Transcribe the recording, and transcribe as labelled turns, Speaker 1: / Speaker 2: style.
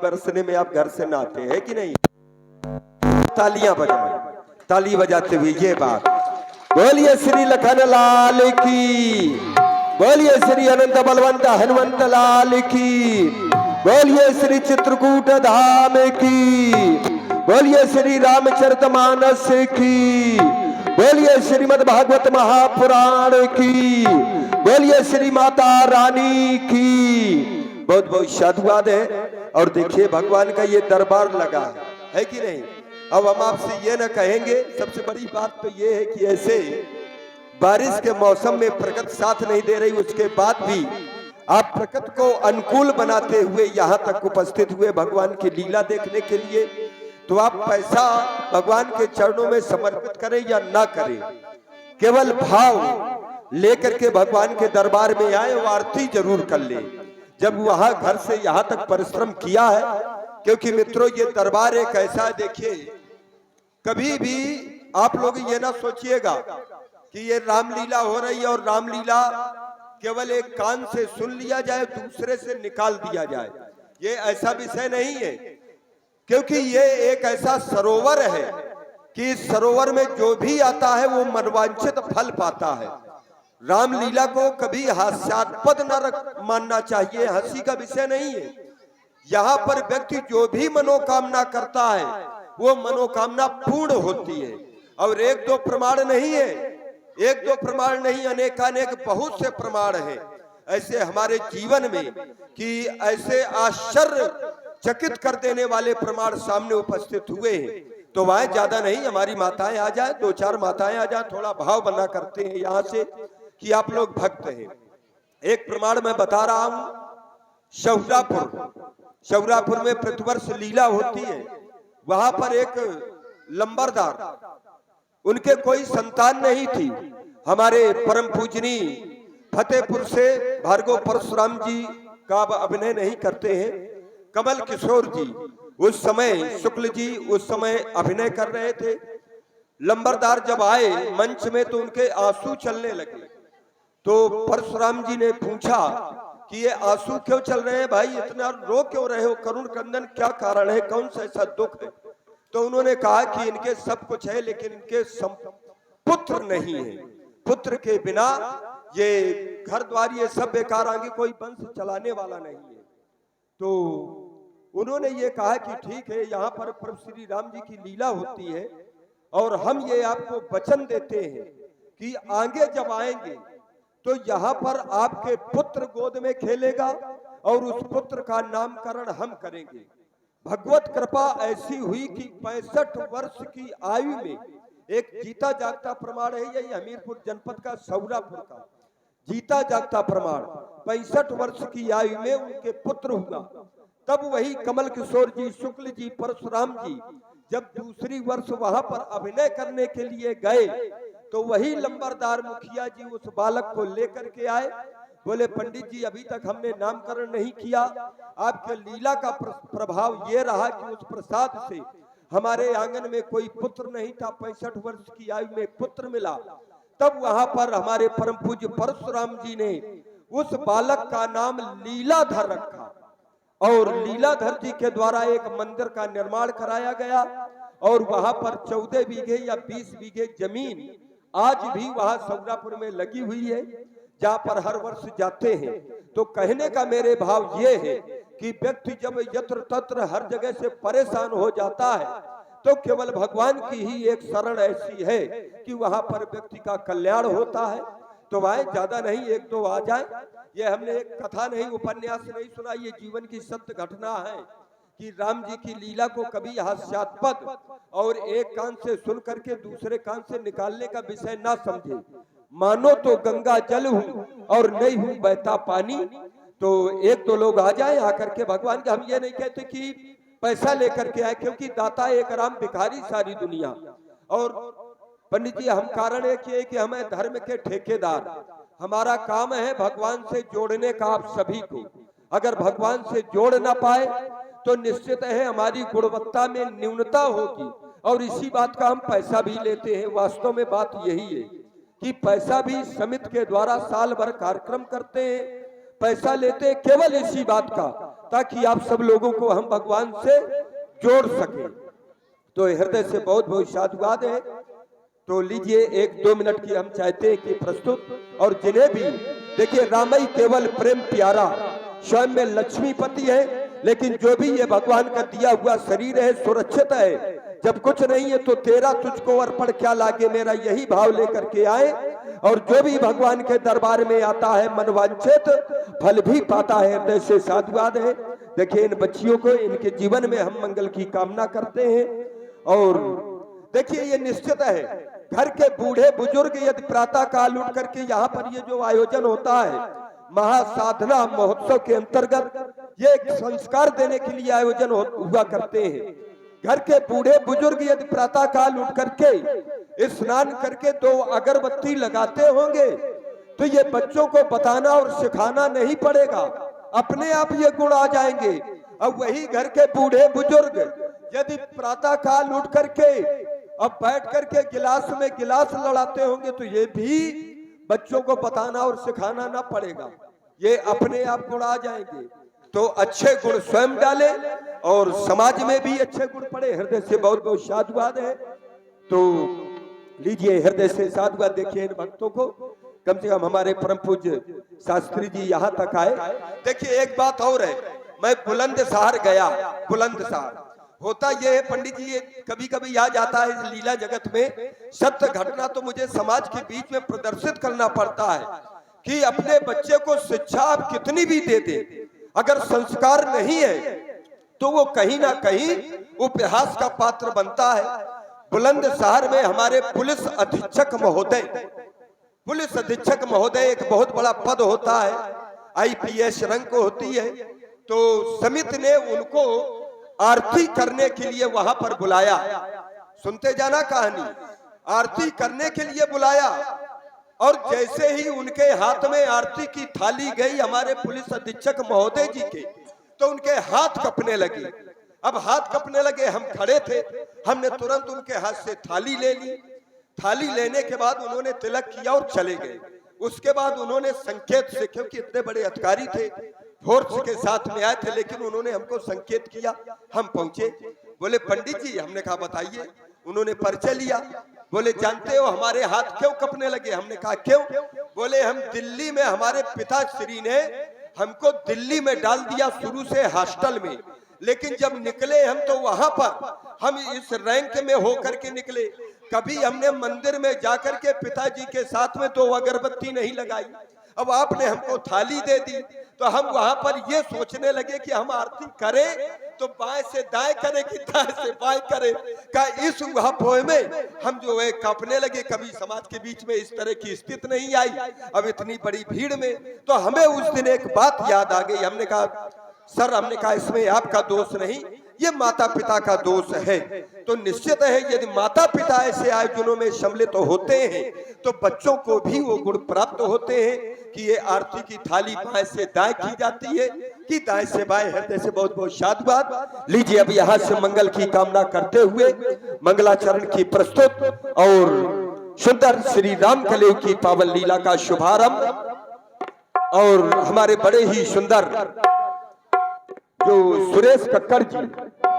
Speaker 1: बरसने में आप घर से नहाते हैं कि नहीं? तालियां बजाएं, ताली बजाते हुए ये बात। बोलिए श्री लखन लाल की, बोलिए श्री अनंत बलवंत हनुमंत लाल की, बोलिए श्री चित्रकूट धाम की, बोलिए श्री रामचरितमानस की, बोलिए श्रीमद् भागवत महापुराण की, बोलिए श्री माता रानी की। बहुत बहुत साधुवाद है। और देखिए भगवान का ये दरबार लगा है कि नहीं? अब हम आपसे ये ना कहेंगे, सबसे बड़ी बात तो ये है कि ऐसे बारिश के मौसम में प्रकृति साथ नहीं दे रही, उसके बाद भी आप प्रकृति को अनुकूल बनाते हुए यहाँ तक उपस्थित हुए भगवान की लीला देखने के लिए। तो आप पैसा भगवान के चरणों में समर्पित करें या ना करें, केवल भाव लेकर के भगवान के दरबार में आए और आरती जरूर कर ले। जब वहां घर से यहाँ तक परिश्रम किया है, क्योंकि मित्रों ये दरबार एक ऐसा, देखिए कभी भी आप लोग ये ना सोचिएगा कि ये रामलीला हो रही है और रामलीला केवल एक कान से सुन लिया जाए, दूसरे से निकाल दिया जाए। ये ऐसा विषय नहीं है, क्योंकि ये एक ऐसा सरोवर है कि इस सरोवर में जो भी आता है वो मनवांछित फल पाता है। रामलीला को कभी हास्यास्पद न मानना चाहिए, हंसी का विषय नहीं है। यहाँ पर व्यक्ति जो भी मनोकामना करता है वो मनोकामना पूर्ण होती है। और एक दो प्रमाण नहीं है, एक दो प्रमाण नहीं, अनेकानेक बहुत से प्रमाण हैं ऐसे हमारे जीवन में कि ऐसे आश्चर्य चकित कर देने वाले प्रमाण सामने उपस्थित हुए हैं। तो वहां ज्यादा नहीं, हमारी माताएं आ जाए, दो चार माताएं आ जाए, थोड़ा भाव बना करते हैं यहाँ से कि आप लोग भक्त हैं। एक प्रमाण मैं बता रहा हूं, शौरापुर में प्रतिवर्ष लीला होती है। वहां पर एक लंबरदार, उनके कोई संतान नहीं थी। हमारे परम पूजनी फतेहपुर से भार्गव परशुराम जी का अब अभिनय नहीं करते हैं, कमल किशोर जी उस समय, शुक्ल जी उस समय अभिनय कर रहे थे। लंबरदार जब आए मंच में तो उनके आंसू चलने लगे। तो परशुराम जी ने पूछा कि ये आंसू क्यों चल रहे हैं भाई, इतना रो क्यों रहे हो, करुण क्रंदन क्या कारण है, कौन सा ऐसा दुख है? तो उन्होंने कहा कि इनके सब कुछ है लेकिन इनके पुत्र नहीं है, पुत्र के बिना ये घर द्वार ये सब बेकार, आगे कोई वंश चलाने वाला नहीं है। तो उन्होंने ये कहा कि ठीक है, यहाँ पर प्रभु श्री राम जी की लीला होती है और हम ये आपको वचन देते हैं कि आगे जब आएंगे तो यहाँ पर आपके पुत्र गोद में खेलेगा और उस पुत्र का नामकरण हम करेंगे। भगवत कृपा ऐसी हुई कि 65 वर्ष की आयु में, एक जीता जागता प्रमाण है यही हमीरपुर जनपद का सौरापुर का जीता जागता प्रमाण, 65 वर्ष की आयु में उनके पुत्र हुआ। तब वही कमल किशोर जी, शुक्ल जी, परशुराम जी जब दूसरी वर्ष वहां पर अभिनय करने के लिए गए तो वही लंबरदार मुखिया जी उस बालक को लेकर के आए। बोले पंडित जी अभी तक हमने नामकरण नहीं किया, आपके लीला का प्रभाव ये रहा कि उस प्रसाद से हमारे आंगन में कोई पुत्र नहीं था, 65 वर्ष की आयु में पुत्र मिला। तब वहां पर हमारे परम पूज्य परशुराम जी ने उस बालक का नाम लीलाधर रखा और लीलाधर जी के द्वारा एक मंदिर का निर्माण कराया गया और वहां पर 14 बीघे या 20 बीघे जमीन आज भी वहां सौरापुर में लगी हुई है, जहां पर हर वर्ष जाते हैं। तो कहने का मेरे भाव ये है कि व्यक्ति जब यत्र तत्र हर जगह से परेशान हो जाता है तो केवल भगवान की ही एक शरण ऐसी है कि वहां पर व्यक्ति का कल्याण होता है। तो आए, ज्यादा नहीं, एक दो आ जाए। ये हमने एक कथा नहीं, उपन्यास नहीं सुना, ये जीवन की सत्य घटना है कि राम जी की लीला को कभी हास्यास्पद और एक कान से सुन करके दूसरे कान से निकालने का विषय ना समझे। मानो तो गंगा जल हूं और नहीं हूं बहता पानी। तो एक दो लोग आ जाए आकर के भगवान के, हम ये नहीं कहते कि पैसा लेकर के आए, क्योंकि दाता एक राम भिखारी सारी दुनिया। और पंडित जी हम कारण एक ये कि हमें धर्म के ठेकेदार, हमारा काम है भगवान से जोड़ने का आप सभी को। अगर भगवान से जोड़ ना पाए तो निश्चित है हमारी गुणवत्ता में न्यूनता होगी और इसी बात का हम पैसा भी लेते हैं। वास्तव में बात यही है कि पैसा भी समिति के द्वारा साल भर कार्यक्रम करते हैं, पैसा लेते हैं केवल इसी बात का ताकि आप सब लोगों को हम भगवान से जोड़ सके। तो हृदय से बहुत बहुत साधुवाद है। तो लीजिए एक दो मिनट की हम चाहते हैं कि प्रस्तुत, और जिन्हें भी देखिए रामई केवल प्रेम प्यारा, स्वयं में लक्ष्मीपति है, लेकिन जो भी ये भगवान का दिया हुआ शरीर है सुरक्षित है। जब कुछ नहीं है तो तेरा तुझको अर्पण क्या लागे, मेरा यही भाव लेकर के आए। और जो भी भगवान के दरबार में आता है मनवांछित फल भी पाता है। हृदय से साधुवाद है। देखिए इन बच्चियों को, इनके जीवन में हम मंगल की कामना करते हैं। और देखिए ये निश्चित है घर के बूढ़े बुजुर्ग यदि प्रातः काल उठ करके यहाँ पर ये जो आयोजन होता है महासाधना महोत्सव के अंतर्गत, ये एक संस्कार देने के लिए आयोजन हुआ करते हैं। घर के बूढ़े बुजुर्ग यदि प्रातः काल उठ करके स्नान करके 2 अगरबत्ती लगाते होंगे तो ये बच्चों को बताना और सिखाना नहीं पड़ेगा, अपने आप ये गुण आ जाएंगे। अब वही घर के बूढ़े बुजुर्ग यदि प्रातः काल उठ करके अब बैठ करके गिलास में गिलास लड़ाते होंगे तो ये भी बच्चों को बताना और सिखाना ना पड़ेगा, ये अपने आप गुण आ जाएंगे। तो अच्छे गुण स्वयं डाले और समाज में भी अच्छे गुण पड़े। हृदय से बहुत बहुत साधुवाद है। तो लीजिए हृदय से साधुवाद। देखिए इन भक्तों को, कम से कम हमारे परम पूज्य शास्त्री जी यहाँ तक आए। देखिए एक बात और है, मैं बुलंदशहर गया। बुलंदशहर होता यह है पंडित जी, ये कभी कभी आ जाता है इस लीला जगत में सत्य घटना, तो मुझे समाज के बीच में प्रदर्शित करना पड़ता है कि अपने बच्चे को शिक्षा आप कितनी भी दे दे, अगर संस्कार नहीं है तो वो कहीं ना कहीं उपहास का पात्र बनता है। बुलंदशहर में हमारे पुलिस अधीक्षक महोदय एक बहुत बड़ा पद होता है, IPS रंग को होती है। तो समिति ने उनको आरती करने के लिए वहां पर बुलाया। सुनते जाना कहानी, आरती करने के लिए बुलाया और जैसे ही उनके हाथ में आरती की थाली गई हमारे पुलिस अधीक्षक महोदय जी के, तो उनके हाथ कपने लगे। अब हाथ कपने लगे, हम खड़े थे, हमने तुरंत उनके हाथ से थाली ले ली। थाली लेने के बाद उन्होंने तिलक किया और चले गए। उसके बाद उन्होंने संकेत से, क्योंकि इतने बड़े अधिकारी थे, फोर्स के साथ में आए थे, लेकिन उन्होंने हमको संकेत किया। हम पहुंचे, बोले पंडित जी, हमने कहा बताइए। उन्होंने परिचय लिया, बोले जानते हो हमारे हाथ क्यों कपने लगे? हमने कहा क्यों? बोले हम दिल्ली में, हमारे पिताश्री ने हमको दिल्ली में डाल दिया शुरू से हॉस्टल में, लेकिन जब निकले हम तो वहां पर हम इस रैंक में होकर के निकले। कभी हमने मंदिर में जाकर के पिताजी के साथ में 2 अगरबत्ती नहीं लगाई। अब आपने हमको थाली दे दी, तो हम वहां पर ये सोचने लगे कि हम आरती करें तो बाएं से दाएं करें कि दाएं से बाएं करें। का इस वहां में हम जो है कांपने लगे। कभी समाज के बीच में इस तरह की स्थिति नहीं आई, अब इतनी बड़ी भीड़ में। तो हमें उस दिन एक बात याद आ गई। हमने कहा सर, हमने कहा इसमें आपका दोष नहीं, ये माता पिता का दोष है। तो निश्चित है यदि माता पिता ऐसे आयोजनों में सम्मिलित तो होते हैं तो बच्चों को भी वो गुण प्राप्त होते हैं कि ये आरती की थाली बाएं से दाएं की जाती है कि दाएं से बाएं। हृदय से बहुत बहुत साधुवाद लीजिए। अब यहाँ से मंगल की कामना करते हुए मंगलाचरण की प्रस्तुत और सुंदर श्री राम कलेव की पावन लीला का शुभारंभ। और हमारे बड़े ही सुंदर जो सुरेश कक्कड़ जी